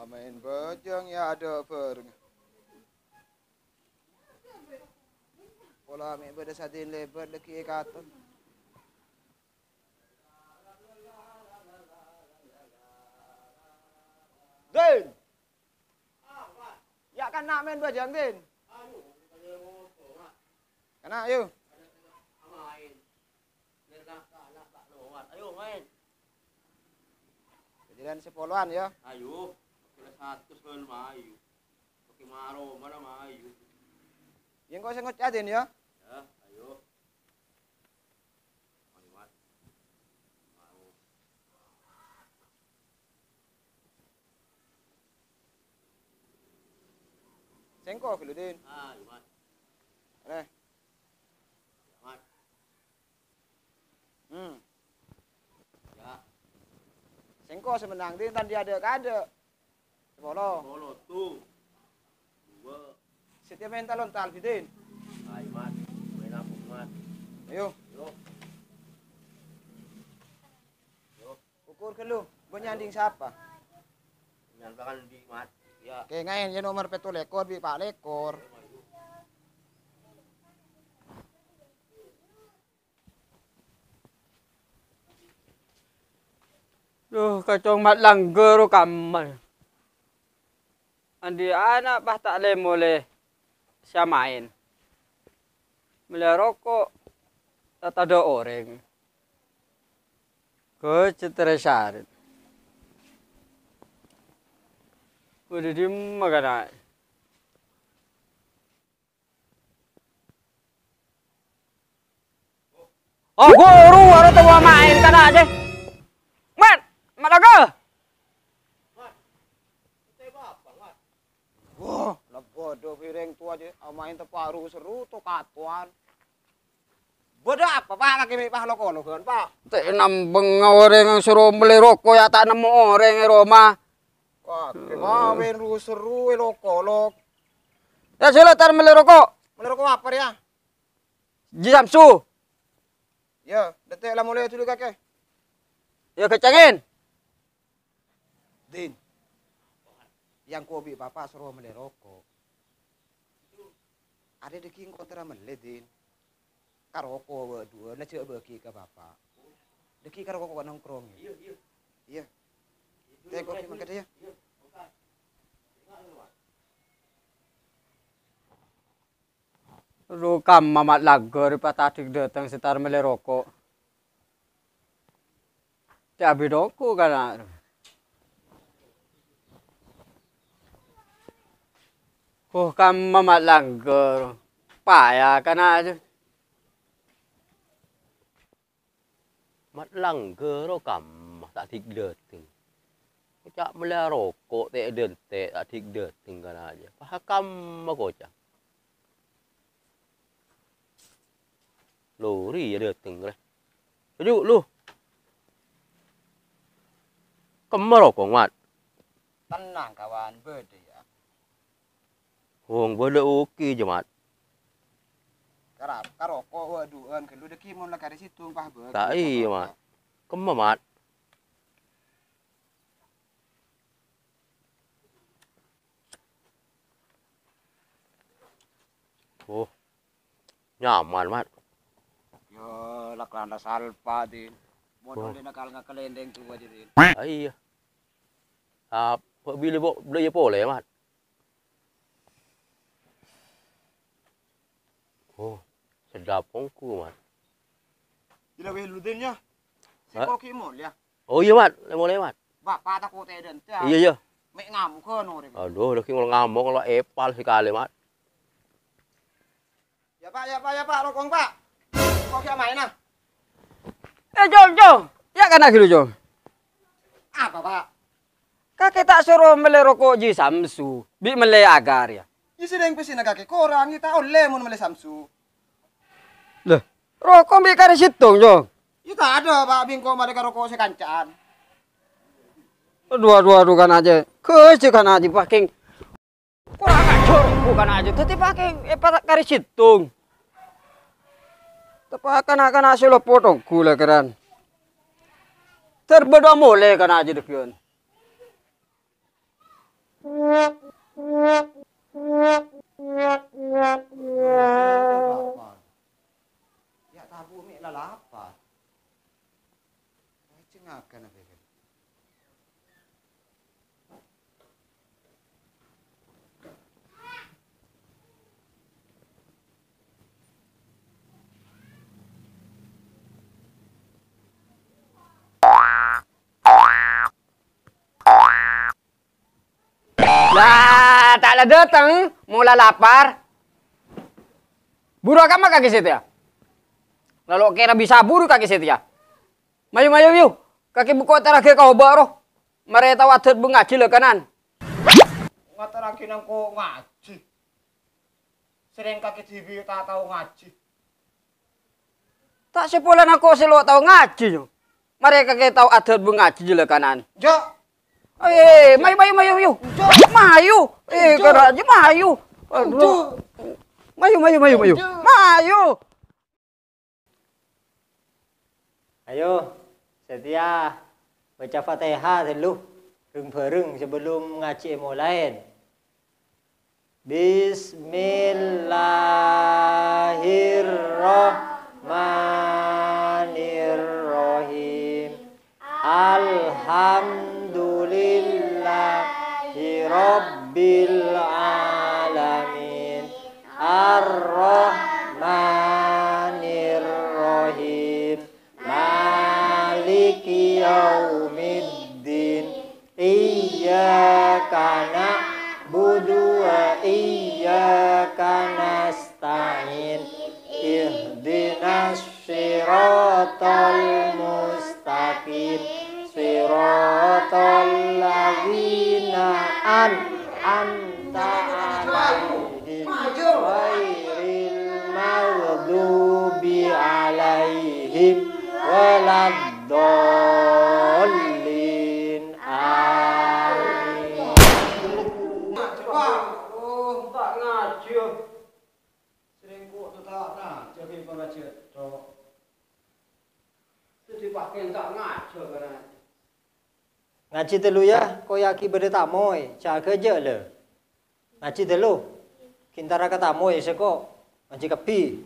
Main bejeng ya ada ber. Pola ame beda sadin lebar deki katon. Din. Ya kan nak main bejeng Din. Kana ayo. Ayo main. Kejadian sepuluhan ya. Ayo. Kira satu soal ayo. Pakai maro mana ayo. Yang kau sengot jadin ya. Ya, ayo. Malimat. Maro. Sengko kilo Din. Ah, Mat. Eh. Mat. Ya. Sengko semenang Din tan dia ada kada. Sepuluh. Bolo tuh. Dua. Setiap main talon tal Din. Ayo Mat. Main apa Mat? Ayo. Yo. Yo. Ukur ke lu. Benyanding siapa? Nyalakan di Mat. Ya. Oke ngain ya nomor petu lekor bi pak lekor. Duh, kacong mat langgar kamal. Andi anak bah tak le boleh siya main. Mula rokok tak ada orang. Ko citra syarat. Udah di magana. Oh, guru harus tahu main kan aja. Mat, malaga. Wah, bodoh piring tua aja. Main teparu seru tuh katuan. Bodoh apa pak kaki pak lokolo kan pak? Tak nambeng orang yang suruh beli rokok ya tak nemu orang yang Roma. Wah, kemarin seru lokolo. Ya silakan beli rokok. Beli rokok apa ya? Ji Samsu. Ya, detik lah mulai dulu kakek. Ya kecengin. Din, yang kopi bapak suruh beli rokok. Ada di king kontra mele Din. Karoko berdua, nasi bagi ke bapak. Deki karoko nongkrong. Iya, iya. Iya. Teh kopi makan dia. Rukam mamat lagar patatik datang setar mele rokok. Tiap rokok kan. Oh kam mamat lagar. Payah kan aja. Mat langgar kam tak tik deting. Cak mela rokok te dente tak tik deting kan aja. Pahakam makocak. Lori ya deting le. Tuju lu. Kemar rokok mat. Tenang kawan, beda ya. Wong bole oke je mat. Karoko waduan kalau deki mun lah kari situ pah beuh. Tak iya mat. Kemar mat. Oh. Nyaman mat. Yo, laklanda salpa Din. Modal dia nakal ngakelendeng tu aja Din. Iya. Ah, beli boleh mat. Oh, sedap ongku mat. Gila weh lu Din ya. Si Hah? koki mul ya. Oh iya mat, boleh mat. Bapak tak kote den teh. Iya iya. Mek ngamuk ke no rek. Aduh, udah kalau ngamuk kalau epal sekali mat. Ya Pak, rokong Pak. Koki main ah. Jom. Ya kan lagi lu Jom. Apa Pak? Kakek tak suruh beli rokok Ji Samsu. Bi mele agar ya. Ya sedang pesin kakek korang kita oleh mun mele Samsu. Lah, rokok bi kari situng Jom. Ya tak ada Pak bingko mereka rokok sekancaan. Aduh kan aja. Kece kan aja pakai. Kurang ajar bukan aja. Tapi pakai kari situng. Tepakan akan hasil potong gula keran. Terbeda mulai kan aja dekian. Ya tabu mi lalapa. Cengakan apa kan? Lah, tak lah datang, mula lapar. Buru kamu kaki situ ya? Lalu kira bisa buru kaki situ ya? Mayu mayu yuk, kaki buku terakhir kau baru. Mereka wadah mengaji le kanan. Ngata lagi nangko ngaji. Sering kaki TV tak tahu ngaji. Tak sepulan aku selo tahu ngaji yo. Mereka kaki tahu adat mengaji le kanan. Jo. Mayu mayu mayu yuk. Mayu. Kena aja mayu. Aduh. Mayu mayu mayu mayu. Mayu. Ayo, Setia baca Fatihah dulu. Reng-reng sebelum ngaji mulai. Bismillahirrahmanirrahim. Alhamdulillahirabbil alamin. Ar-Rahmanir-Rahim. Maliki yaumiddin. Iyyaka na'budu wa iyyaka nasta'in. Ihdinas siratal mustaqim. Siratal ladzina an'amta 'alaihim ghairil maghdubi 'alaihim waladdallin. Amin. Tak ngaji. Sering kok tetap nah, jadi pengaji tok. Jadi pakai tak ngaji kan. Ngaji dulu ya, kau yaki berde tamoy, cak kerja le. Ngaji dulu. Kintara kata tamoy seko, ngaji kapi.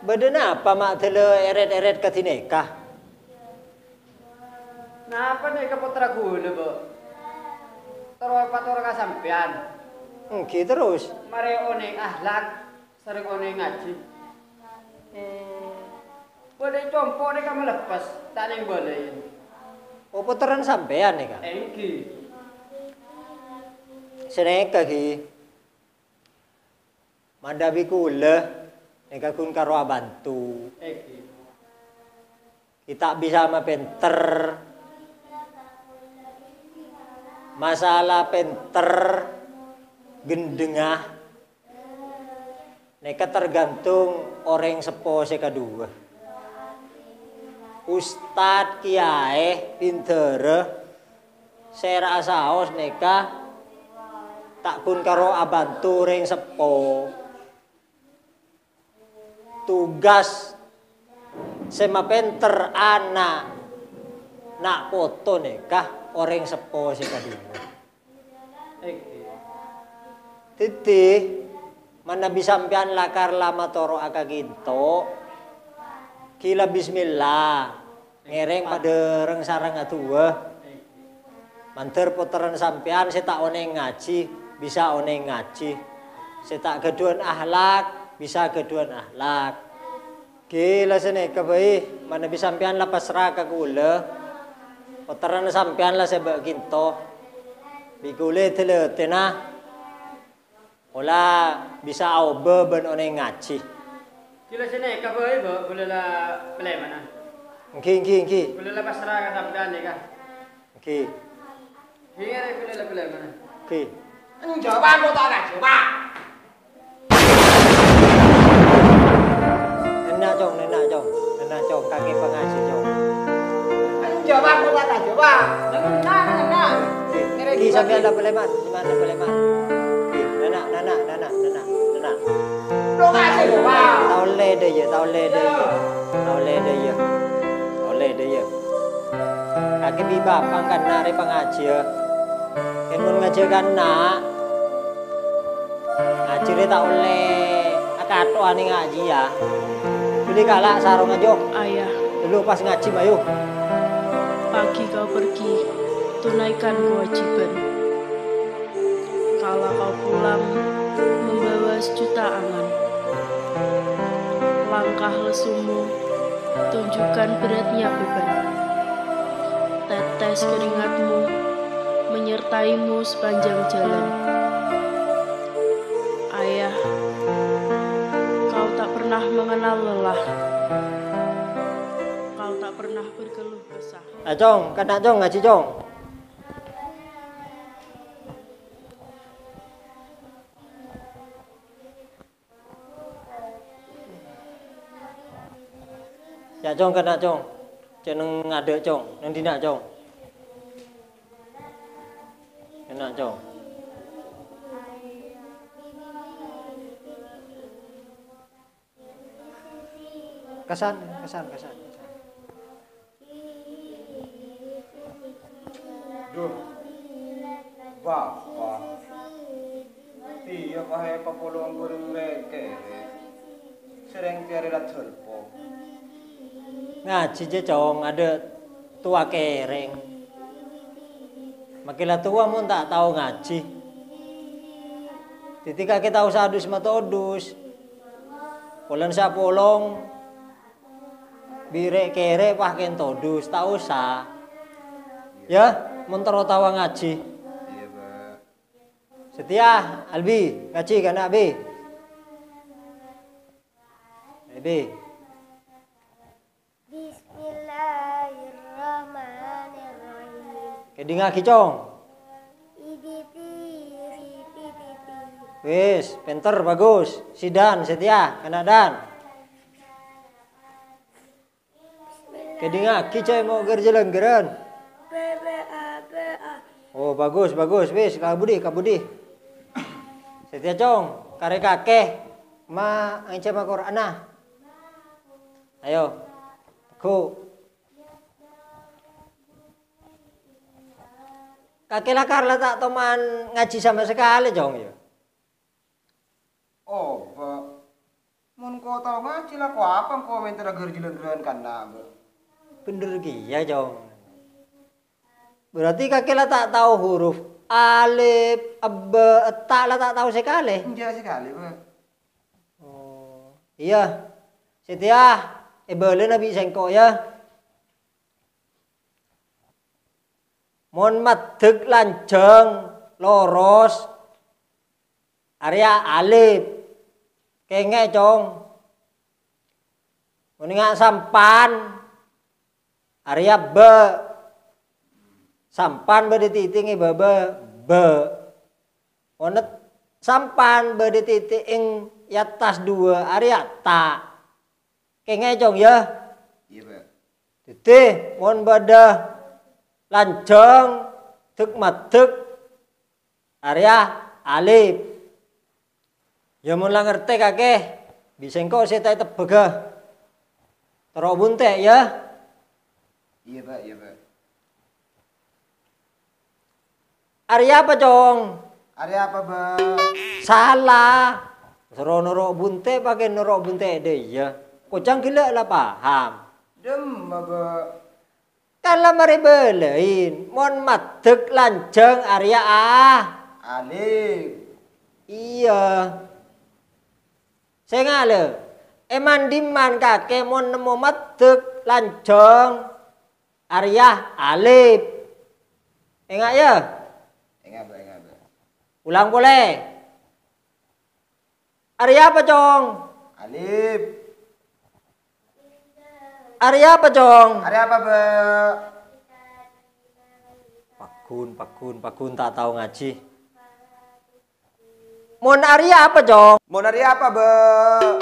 Berde apa mak tele eret-eret katineka? Nah, apa nih ke putra gula, Bu? Terus pator ka sampean. Oke terus. Mari oneng ahlak, sering oneng ngaji. Boleh compo nih kamu lepas, tak neng bolehin. Oh putaran sampean nih kak. Engki. Seneka ki. Mandabi kula, neka kun karo bantu. Engki. Kita bisa mapenter. Masalah penter gendengah. Neka tergantung orang sepo kedua. Ustad kiai pinter saya saos neka tak pun karo abantu reng sepo. Tugas sema penter anak nak foto neka orang sepo kedua. Titi mana bisa sampean lakar lama toro akaginto kila bismillah ngereng pada reng sarang atua manter putaran sampean saya tak oneng ngaji bisa oneng ngaji saya tak keduan ahlak bisa keduan ahlak kila sene kabai mana bisa sampean lapas raka kula putaran sampean lah saya baginto bigule tele tenah ola bisa au beben oneng ngaji. Kila sini kabai Bu, boleh lah play mana? Engki. Boleh lah pasrah ka sampean nih kah? Engki. Hingar boleh lah play mana? Engki. Jawaban lo tak ngaji, Pak. Nenak jong, kaki pengaji jong. Jawaban lo tak ngaji, Pak. Nah. Engki sampean dah boleh man, di mana boleh man. Engki, nenak. Lo ngaji Taule deh ya, taule deh ya. Taule deh ya. Taule deh ya. Kaki bibap kan nari pengaji ya. Kan mun ngaji kan nak. Ngaji re tak oleh akato ani ngaji ya. Pilih kalak sarung aja. Ayah, Dulu pas ngaji bayu. pagi kau pergi, tunaikan kewajiban. Kala kau pulang, membawa sejuta angan. Langkah lesumu, tunjukkan beratnya beban. Tetes keringatmu, menyertaimu sepanjang jalan. Ayah, kau tak pernah mengenal lelah. Kau tak pernah berkeluh kesah. Cong, kena cong ngaji cong. Ya cong kena cong. Jeneng ngadek cong, nang dina cong. Kena cong. Kesan. Duh, bapak. Iya kahe papulong burung reke. Sering tiari la telpo. Ngaji je cong, ada tua kereng. Makilah tua mun tak tahu ngaji. Ketika kita usah adus matodus. Pulen sa polong. Bire kere pakai todus, tak usah. Ya, mun tawa ngaji. Iya, Pak. Setia, Albi, ngaji kan Abi? Abi. Bismillahirrahmanirrahim. Kedi ngaki cong. Iditi, Wis, pinter bagus. Sidan, Setia, kena dan. Kedi ngaki coy mau gerjelenggeran. BBA. Oh bagus, wis kabudi. Setia cong, kare kakek, ma angce ma Quran ah. Ayo, aku. Kakek lakar lah tak teman ngaji sama sekali cong ya. Oh, Pak. Mun kau tahu ngaji lah kau apa kau minta gerjilan-gerjilan kan nak. Bener ya cong. Berarti kakek lah tak tahu huruf alif, abba, tak lah tak tahu sekali. Iya sekali, Pak. Oh, iya. Setia, boleh nabi sengkok ya. Mon madeg lanjeng loros area alif kenge cong. Meninga sampan area be sampan bade titik baba be. Onet sampan bade titik ing yatas dua area ta. Kenge cong ya. Iya, Pak. Titik mon bada lanjeng tek madeg area alif. Ya mun lah ngerti kakek bisa engkau saya tebega terok bunte ya. Iya, Pak. Area apa cong? Area apa, Pak? Salah. Suruh norok bunte pakai norok bunte deh ya. Kocang gila lah paham. Dem, Pak. Kan lah mari belain. Mon madeg lanjeng area ah. Alif. Iya. Saya ngale. Eman diman kakek mon nemu madeg lanjeng area alif. Enggak ya? Enggak, Pak. Ulang boleh. Area apa cong? Alif. Area apa cong? Area apa, Pak? Pakun tak tahu ngaji. Mon area apa cong? Mau area apa, Pak?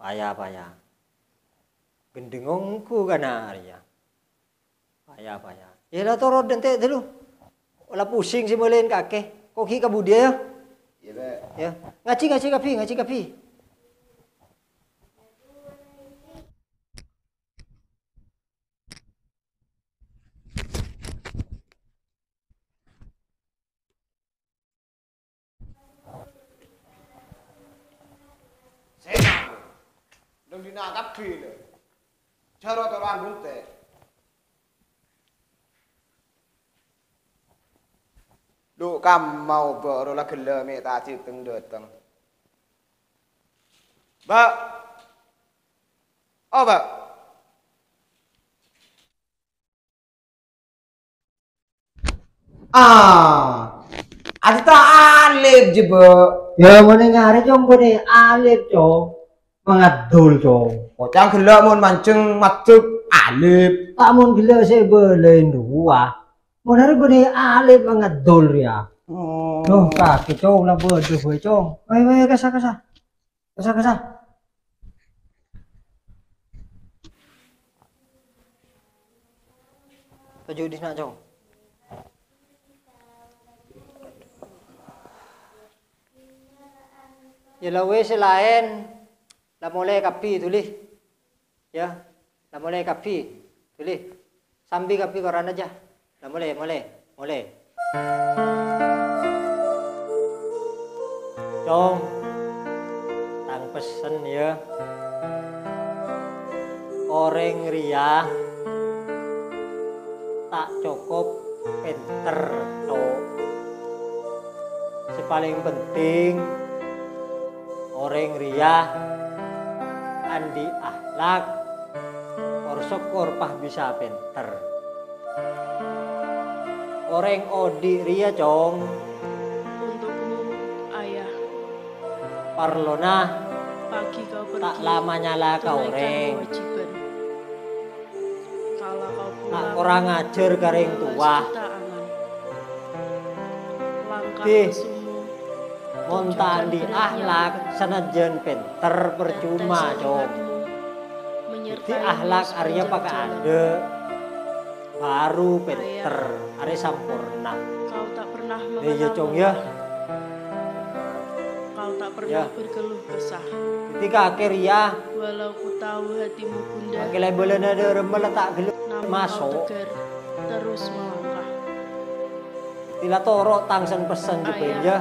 Payah. Gendengongku kana area. Payah. Ya lah toro dente dulu. Olah pusing si melein kakek. Kok ki kabudia ya? Iya, Ya, ngaji kapi. Senang. Dong dinangkap gila. Cara teruan bunte. Lu kam mau baru lah gila me tadi teng datang. Mbak. Oh, Mbak. Adita alif je, Mbak. Ya mana ngare cong bone alif cong. Mengadul cong. Kocang gila mun mancing maksud alif. Tak mun gila saya belain dua. Mun hari bone alif mengadul ya. Duh kaki cong lah bodoh gue cong. Ayo kasa. Tujuh di sana cong. Ya lawe selain la mulai kapi tulis. Ya, la mulai kapi tulis. Sambil kapi koran aja. La mulai. Cong, tang pesen ya. Orang ria tak cukup pinter cok. Sepaling penting orang ria andi akhlak syukur pah bisa pinter. Orang odi ria cong Untukmu, ayah, parlona pagi kau pergi. tak lama nyala kau tunaikan reng. kewajiban. Kalau kau Nak pulang, kurang ajar garing tua. Langkah Ih. kesumu, Montan di akhlak senajan pinter percuma cong. Di akhlak Arya pakai ada baru pinter Arya sampurna. Kau tak pernah Iya mengenal cong ya. Kau tak pernah Ya. berkeluh kesah. Ketika akhir ya Walau ku tahu hatimu gundah, pakai labelan ada remel tak gelap namun masuk. kau tegar terus melangkah. Tila toro tangsen pesan juga ya.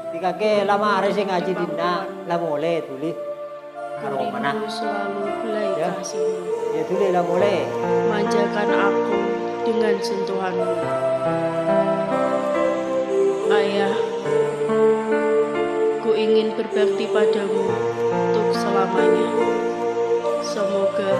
Ketika ke lama hari sih ngaji dina lah mulai tulis karo mana Kurindu selalu belai Ya. kasihmu, ya tulis lah mulai. manjakan aku dengan sentuhanmu. Ayah, ku ingin berbakti padamu untuk selamanya. Semoga